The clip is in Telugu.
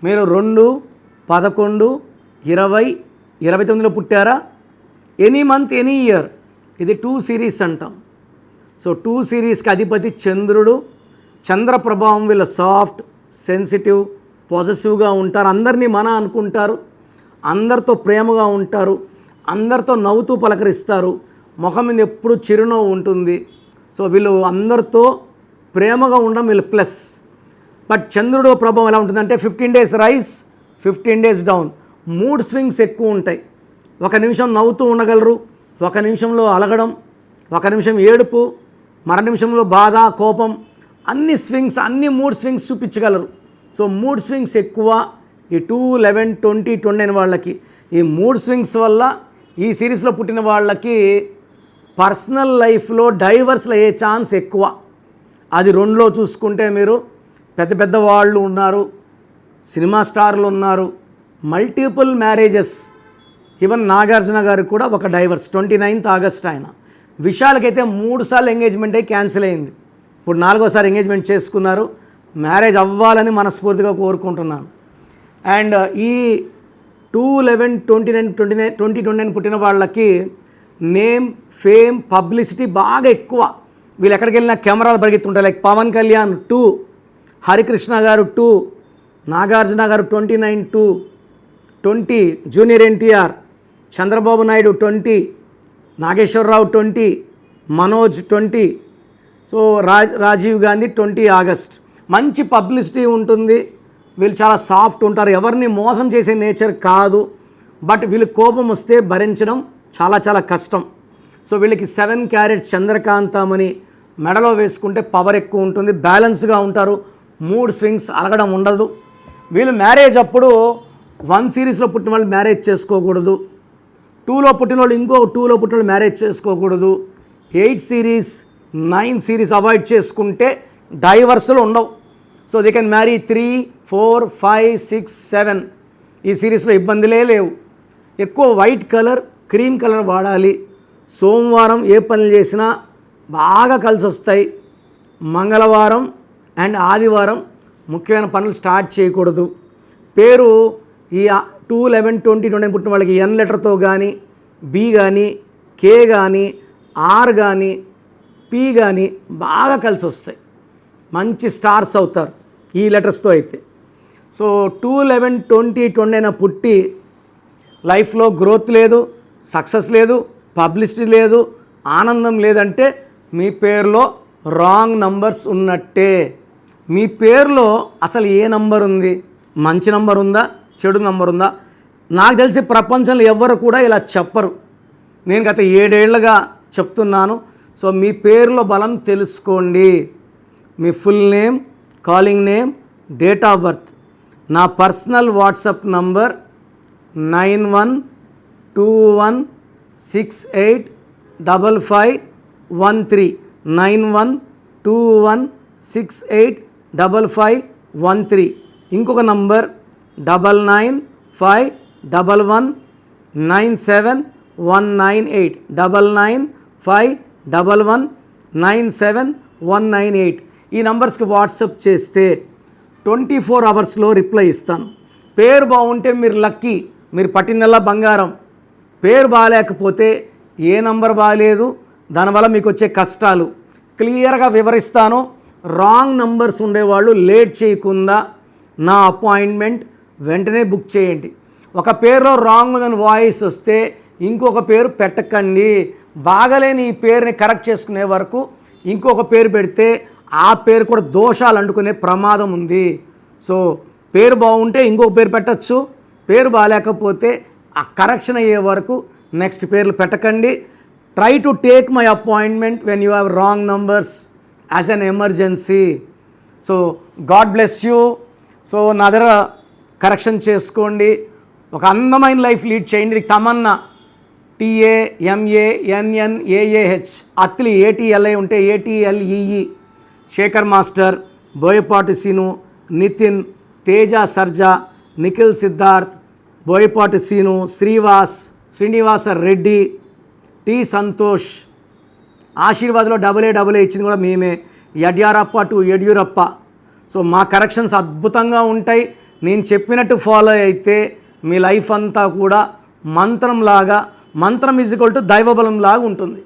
మీరు 2, 11, 20, 29లో పుట్టారా? ఎనీ మంత్ ఎనీ ఇయర్, ఇది 2 సిరీస్ అంటాం. సో 2 సిరీస్కి అధిపతి చంద్రుడు. చంద్ర ప్రభావం వీళ్ళ సాఫ్ట్, సెన్సిటివ్, పాజిటివ్గా ఉంటారు. అందరినీ మన అనుకుంటారు, అందరితో ప్రేమగా ఉంటారు, అందరితో నవ్వుతూ పలకరిస్తారు, ముఖం మీద ఎప్పుడు చిరునవ్వు ఉంటుంది. సో వీళ్ళు అందరితో ప్రేమగా ఉండడం వీళ్ళు ప్లస్. బట్ చంద్రుడు ప్రభావం ఎలా ఉంటుందంటే 15 days rice, 15 days down. Mood swings ఎక్కువ ఉంటాయి. ఒక నిమిషం నవ్వుతూ ఉండగలరు, ఒక నిమిషంలో అలగడం, ఒక నిమిషం ఏడుపు, మర నిమిషంలో బాధ, కోపం, అన్ని స్వింగ్స్, అన్ని మూడ్ స్వింగ్స్ చూపించగలరు. సో మూడ్ స్వింగ్స్ ఎక్కువ ఈ 2, 11, 20, 29 వాళ్ళకి. ఈ మూడ్ స్వింగ్స్ వల్ల ఈ సిరీస్లో పుట్టిన వాళ్ళకి పర్సనల్ లైఫ్లో డైవర్స్లు అయ్యే ఛాన్స్ ఎక్కువ. అది 2లో చూసుకుంటే మీరు పెద్ద పెద్ద వాళ్ళు ఉన్నారు, సినిమా స్టార్లు ఉన్నారు, మల్టిపుల్ మ్యారేజెస్. ఈవెన్ నాగార్జున గారు కూడా ఒక డైవర్స్ 29th August ఆయన. విశాల్కైతే 3 సార్లు ఎంగేజ్మెంట్ అయ్యి క్యాన్సిల్ అయింది. ఇప్పుడు 4వసారి ఎంగేజ్మెంట్ చేసుకున్నారు. మ్యారేజ్ అవ్వాలని మనస్ఫూర్తిగా కోరుకుంటున్నాను. అండ్ ఈ 2, 11, 29 పుట్టిన వాళ్ళకి నేమ్, ఫేమ్, పబ్లిసిటీ బాగా ఎక్కువ. వీళ్ళు ఎక్కడికి వెళ్ళినా కెమెరాలు పరిగెత్తుంటారు. Like Pawan Kalyan 2, Harikrishna garu 2, Nagarjuna garu 29, 20, junior NTR, Chandrababu Naidu 20, Nageswararao 20, Manoj 20, so Rajiv Gandhi 20 August. మంచి పబ్లిసిటీ ఉంటుంది. వీళ్ళు చాలా సాఫ్ట్ ఉంటారు, ఎవరిని మోసం చేసే నేచర్ కాదు. బట్ వీళ్ళు కోపం వస్తే భరించడం చాలా చాలా కష్టం. సో వీళ్ళకి 7 క్యారెట్ చంద్రకాంతమని మెడలో వేసుకుంటే పవర్ ఎక్కువ ఉంటుంది, బ్యాలెన్స్గా ఉంటారు, మూడ్ స్వింగ్స్ అలగడం ఉండదు. వీళ్ళు మ్యారేజ్ అప్పుడు 1 సిరీస్లో పుట్టిన వాళ్ళు మ్యారేజ్ చేసుకోకూడదు, 2లో పుట్టిన వాళ్ళు ఇంకో 2లో పుట్టిన వాళ్ళు మ్యారేజ్ చేసుకోకూడదు, 8 సిరీస్ 9 సిరీస్ అవాయిడ్ చేసుకుంటే డైవర్స్లు ఉండవు. So they can marry 3, 4, 5, 6, 7. ఈ సిరీస్లో ఇబ్బందులే లేవు. ఎక్కువ వైట్ కలర్, క్రీమ్ కలర్ వాడాలి. సోమవారం ఏ పనులు చేసినా బాగా కలిసి వస్తాయి. మంగళవారం అండ్ ఆదివారం ముఖ్యమైన పనులు స్టార్ట్ చేయకూడదు. పేరు ఈ 2, 11, 20, 29 పుట్టిన వాళ్ళకి N లెటర్తో కానీ, B కానీ, K కానీ, R కానీ, P కానీ బాగా కలిసి వస్తాయి. మంచి స్టార్స్ అవుతారు ఈ లెటర్స్తో అయితే. సో 2, 11, 20, 29 పుట్టి లైఫ్లో గ్రోత్ లేదు, సక్సెస్ లేదు, పబ్లిసిటీ లేదు, ఆనందం లేదంటే మీ పేరులో రాంగ్ నంబర్స్ ఉన్నట్టే. మీ పేరులో అసలు ఏ నంబర్ ఉంది? మంచి నంబర్ ఉందా, చెడు నంబర్ ఉందా? నాకు తెలిసి ప్రపంచంలో ఎవ్వరు కూడా ఇలా చెప్పరు. నేను గత 7 ఏళ్లుగా చెప్తున్నాను. సో మీ పేరులో బలం తెలుసుకోండి. మీ full name, calling name, date of birth. నా పర్సనల్ వాట్సాప్ నంబర్ 9121685513, 9121685513. ఇంకొక నంబర్ 9951197198, 9951197198. ఈ నంబర్స్కి వాట్సాప్ చేస్తే 24 అవర్స్లో రిప్లై ఇస్తాను. పేరు బాగుంటే మీరు లక్కీ, మీరు పట్టిందల్లా బంగారం. పేరు బాగాలేకపోతే ఏ నంబర్ బాగాలేదు, దానివల్ల మీకు వచ్చే కష్టాలు క్లియర్గా వివరిస్తాను. రాంగ్ నంబర్స్ ఉండేవాళ్ళు లేట్ చేయకుండా నా అపాయింట్మెంట్ వెంటనే బుక్ చేయండి. ఒక పేరులో రాంగ్ అని వాయిస్ వస్తే ఇంకొక పేరు పెట్టకండి. బాగలేని ఈ పేరుని కరెక్ట్ చేసుకునే వరకు ఇంకొక పేరు పెడితే ఆ పేరు కూడా దోషాలు అంటుకునే ప్రమాదం ఉంది. సో పేరు బాగుంటే ఇంకొక పేరు పెట్టచ్చు, పేరు బాగాలేకపోతే ఆ కరెక్షన్ అయ్యే వరకు నెక్స్ట్ పేర్లు పెట్టకండి. Try to take my appointment when you have wrong numbers as an emergency. So God bless you. So నా దగ్గర కరెక్షన్ చేసుకోండి, ఒక అందమైన లైఫ్ లీడ్ చేయండి. ఇది తమన్నా, TAMANNAAH, అత్లి ATLI ఉంటే ATLEE, Shekhar master, Boyapati Seenu, Nithin, Teja Sarja, Nikhil Siddharth, Boyapati Seenu, Srinivasa Reddy, T Santosh. ఆశీర్వాద్లో AA ఇచ్చింది కూడా మేమే. యడ్యూరప్ప టు యడ్యూరప్ప. సో మా కరెక్షన్స్ అద్భుతంగా ఉంటాయి. నేను చెప్పినట్టు ఫాలో అయితే మీ లైఫ్ అంతా కూడా మంత్రంలాగా, మంత్రం ఈజ్ ఈక్వల్ టు దైవబలం లాగా ఉంటుంది.